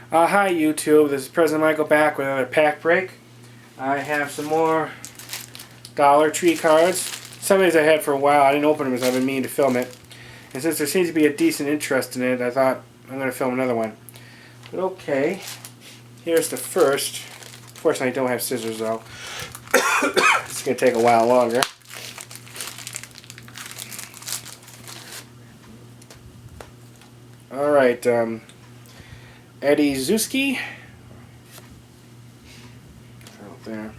Hi YouTube, this is President Michael back with another pack break. I have some more Dollar Tree cards. Some of these I had for a while. I didn't open them because I've been meaning to film it. And since there seems to be a decent interest in it, I thought I'm going to film another one. But okay, here's the first. Fortunately I don't have scissors though. It's going to take a while longer. Alright, Eddie Zuski. Out there.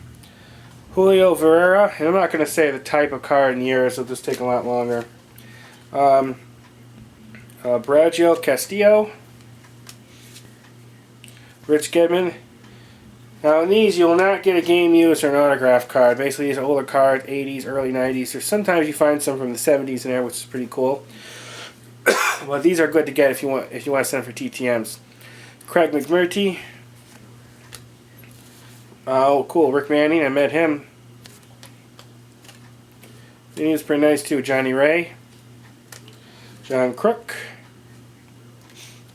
Julio Ferreira. And I'm not going to say the type of card in years, it'll just take a lot longer. Braulio Castillo. Rich Gedman. Now in these you will not get a game used or an autograph card. Basically these are older cards, 80s, early 90s. Or sometimes you find some from the 70s in there, which is pretty cool. Well, these are good to get if you want to send for TTMs. Craig McMurtry. Oh, cool. Rick Manning. I met him. He was pretty nice too. Johnny Ray. John Crook.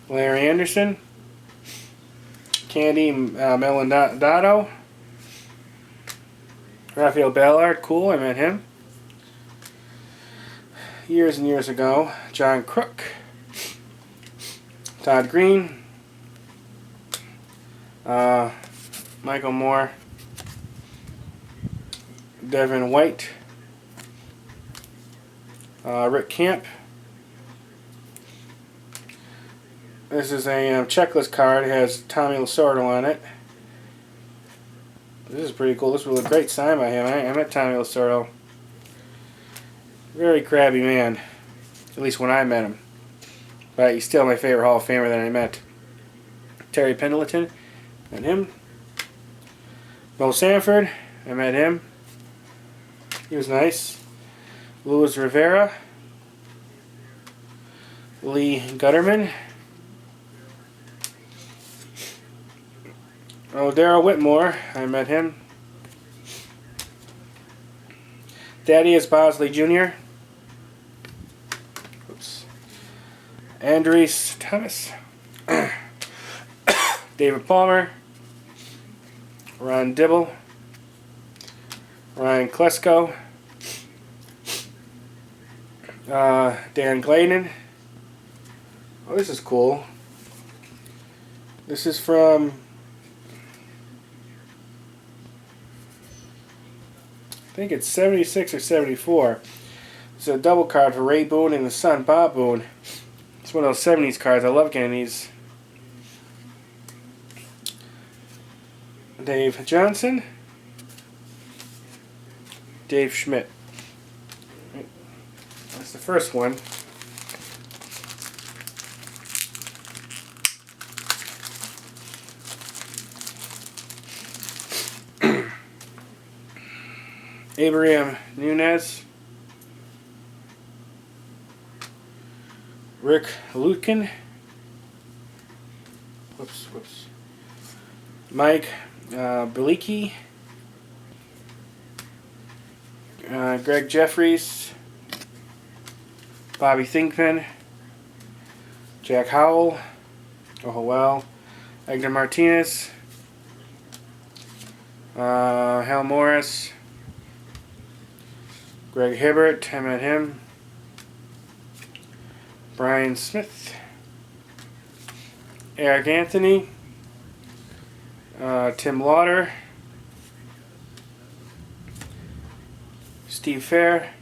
Larry Anderson. Candy Melindato. Rafael Ballard. Cool. I met him years and years ago. John Crook. Todd Green. Michael Moore. Devin White. Rick Camp. This is a checklist card. It has Tommy Lasorda on it. This is pretty cool. This was a great sign by him. I met Tommy Lasorda. Very crabby man. At least when I met him. But he's still my favorite Hall of Famer that I met. Terry Pendleton. Met him. Bo Sanford. I met him. He was nice. Luis Rivera. Lee Gutterman. Oh, Darryl Whitmore. I met him. Thaddeus Bosley Jr. Oops. Andres Thomas. David Palmer. Ron Dibble. Ryan Klesko. Dan Gladden. Oh, this is cool. This is from I think it's 76 or 74. It's a double card for Ray Boone and his son Bob Boone. It's one of those 70s cards. I love getting these. Dave Johnson. Dave Schmidt. That's the first one. Abraham Nunez. Rick Lutkin. Whoops. Mike Belicki. Greg Jeffries. Bobby Thinkman. Jack Howell. Oh well. Edgar Martinez. Hal Morris. Greg Hibbert, I met him. Brian Smith. Eric Anthony. Tim Lauder. Steve Fair.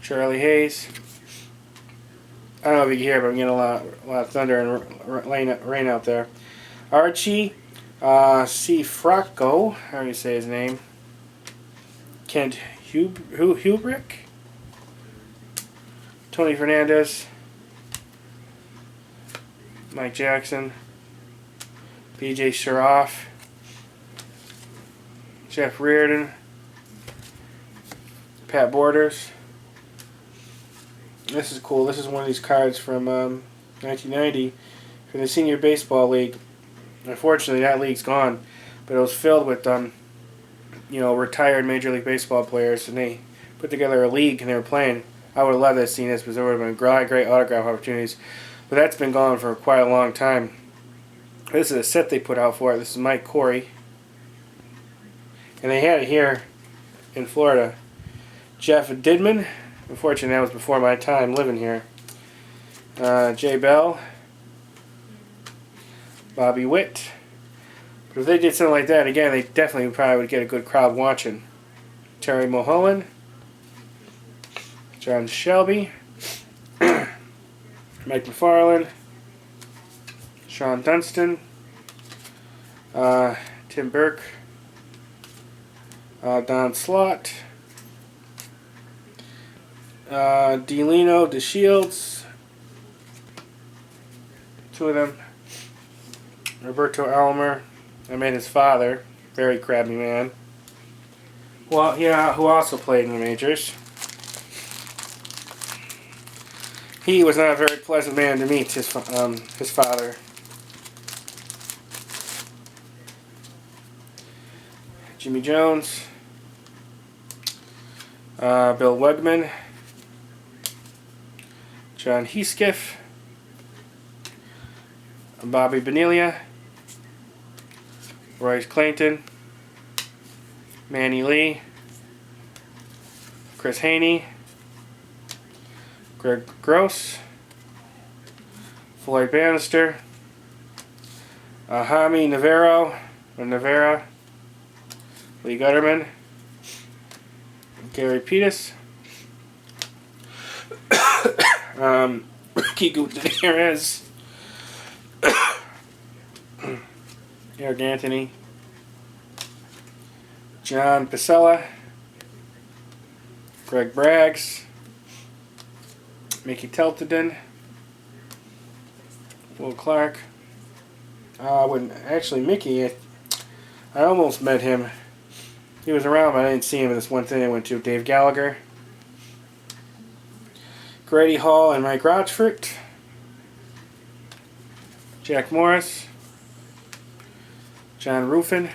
Charlie Hayes. I don't know if you can hear, but I'm getting a lot of thunder and rain out there. Archie. C. Fracco, how do you say his name? Kent Hubrick. Tony Fernandez. Mike Jackson. B.J. Sharoff. Jeff Reardon. Pat Borders. This is cool. This is one of these cards from 1990 for the Senior Baseball League. Unfortunately, that league's gone, but it was filled with retired Major League Baseball players, and they put together a league and they were playing. I would have loved to have seen this because there would have been great autograph opportunities. But that's been gone for quite a long time. This is a set they put out for it. This is Mike Corey. And they had it here in Florida. Jeff Didman. Unfortunately, that was before my time living here. Jay Bell. Bobby Witt. But if they did something like that, again, they definitely probably would get a good crowd watching. Terry Mulholland. John Shelby. Mike McFarland. Sean Dunston. Tim Burke. Don Slott. DeLino, DeShields. Two of them. Roberto Alomar. I met his father. Very crabby man. Well, yeah, who also played in the majors. He was not a very pleasant man to meet, his father. Jimmy Jones. Bill Wegman. John Heaskiff. Bobby Bonilla. Royce Clayton. Manny Lee. Chris Haney. Greg Gross. Floyd Bannister. Jaime Navarro. Lee Gutterman. Gary Pettis. Ricky Gutierrez. Eric Anthony. John Pasella. Greg Braggs. Mickey Teltiden. Will Clark. Mickey, I almost met him. He was around, but I didn't see him at this one thing I went to. Dave Gallagher. Grady Hall and Mike Rochford. Jack Morris. John Ruffin.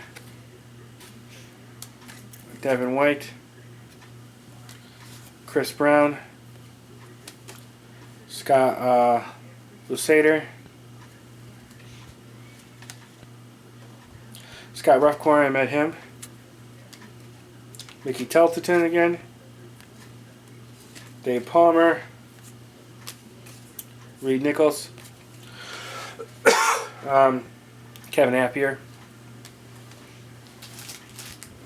Devin White. Chris Brown. Scott Lusader. Scott Ruffcorn, I met him. Mickey Teltiden again. Dave Palmer. Reed Nichols. Kevin Appier.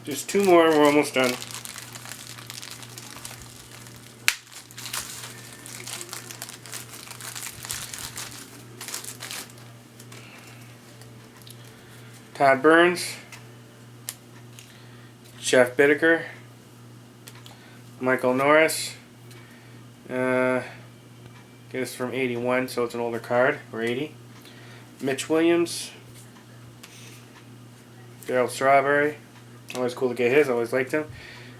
Just two more and we're almost done. Todd Burns. Jeff Bittaker. Michael Norris. Get this from 81, so it's an older card, or 80. Mitch Williams. Darryl Strawberry. Always cool to get his, always liked him.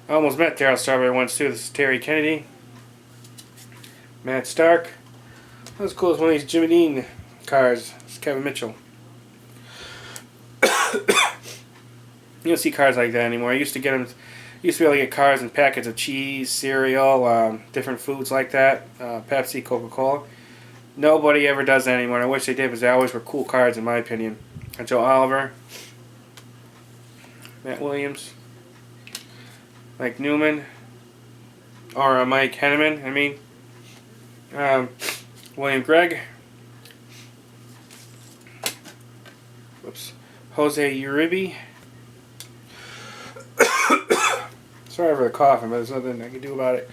I almost met Darryl Strawberry once too. This is Terry Kennedy. Matt Stark. That was cool as one of these Jimmy Dean cards. It's Kevin Mitchell. You don't see cards like that anymore. I used to get them. Used to be able to get cards and packets of cheese, cereal, different foods like that. Pepsi, Coca-Cola. Nobody ever does that anymore. And I wish they did because they always were cool cards in my opinion. Joe Oliver. Matt Williams. Mike Newman. Or Mike Henneman, I mean. William Gregg. Whoops. Jose Uribe. Sorry for the coughing, but there's nothing I can do about it.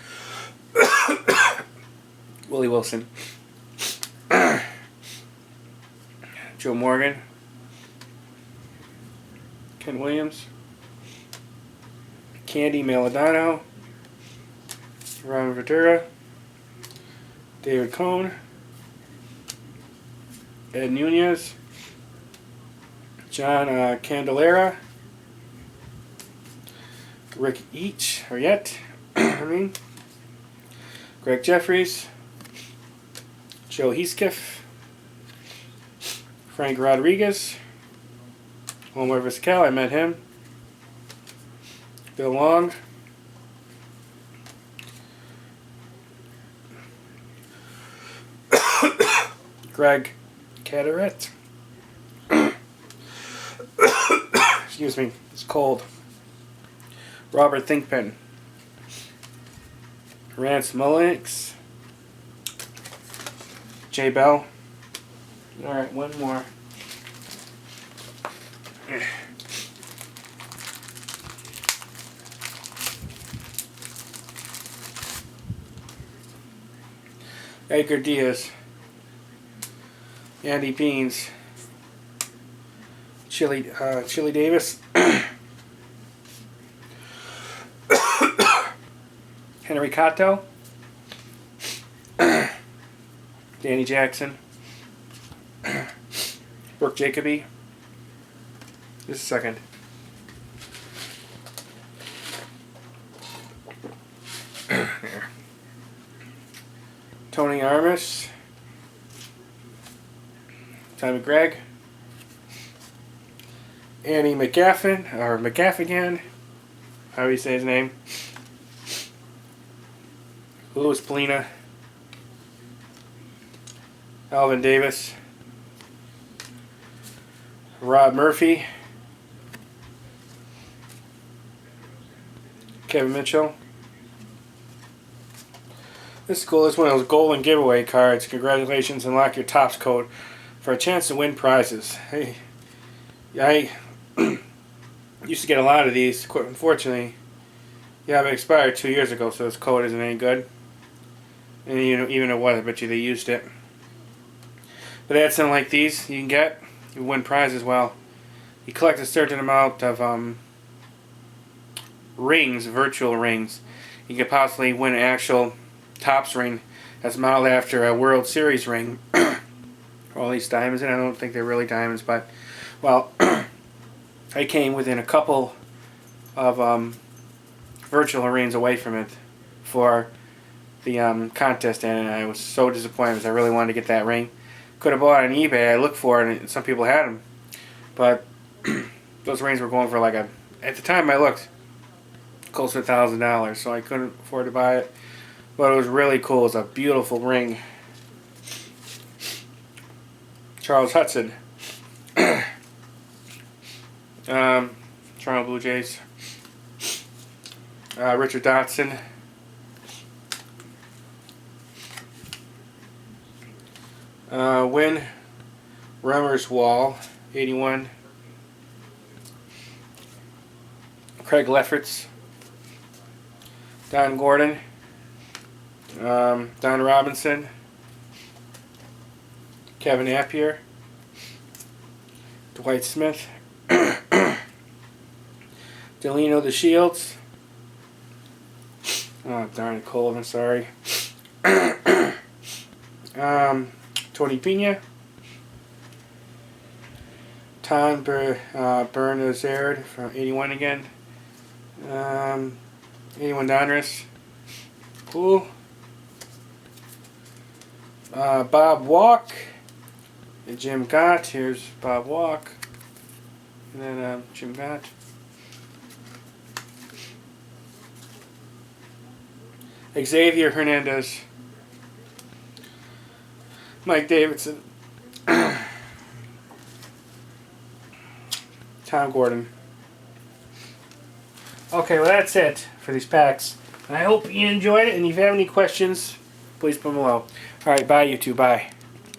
Willie Wilson. Joe Morgan. Ken Williams. Candy Maladano. Ron Ventura. David Cohn. Ed Nunez. John Candelera. Rick Yet, Greg Jeffries, Joe Heaskiff, Frank Rodriguez, Omar Vizquel, I met him, Bill Long, Greg Caderet. Excuse me, it's cold. Robert Thinkpin. Rance Mullix. J Bell. Alright, one more. Edgar Diaz. Andy Beans. Chili Davis. Henry Cotto. Danny Jackson. Brooke Jacoby. Just a second. Tony Armas. Tommy Gregg. Annie McGaffin, or McGaffigan, how do you say his name? Louis Polina. Alvin Davis. Rob Murphy. Kevin Mitchell. This is cool. This is one of those golden giveaway cards. Congratulations, unlock your Topps code for a chance to win prizes. Hey, I used to get a lot of these. Unfortunately, yeah, it expired 2 years ago, so this code isn't any good. And even if it was, I bet you they used it. But they had something like these you can get. You win prizes. Well, you collect a certain amount of rings, virtual rings. You could possibly win an actual Topps ring that's modeled after a World Series ring. All these diamonds, and I don't think they're really diamonds, but, well, I came within a couple of virtual rings away from it for the contest, and I was so disappointed because I really wanted to get that ring. Could have bought it on eBay. I looked for it, and some people had them, but those rings were going for like at the time I looked, close to $1,000, so I couldn't afford to buy it. But it was really cool. It's a beautiful ring. Charles Hudson. Toronto Blue Jays. Richard Dotson. Win Rummers Wall, 81. Craig Lefferts. Don Gordon. Don Robinson. Kevin Appier. Dwight Smith. Delino the Shields. Oh darn, cold, I'm sorry. Tony Pena. Tom Bernazard from 81 again. 81 Donruss. Cool. Bob Walk. And Jim Gott. Here's Bob Walk. And then Jim Gott. Xavier Hernandez. Mike Davidson. Tom Gordon. Okay, well that's it for these packs. And I hope you enjoyed it, and if you have any questions, please put them below. Alright, bye YouTube, bye.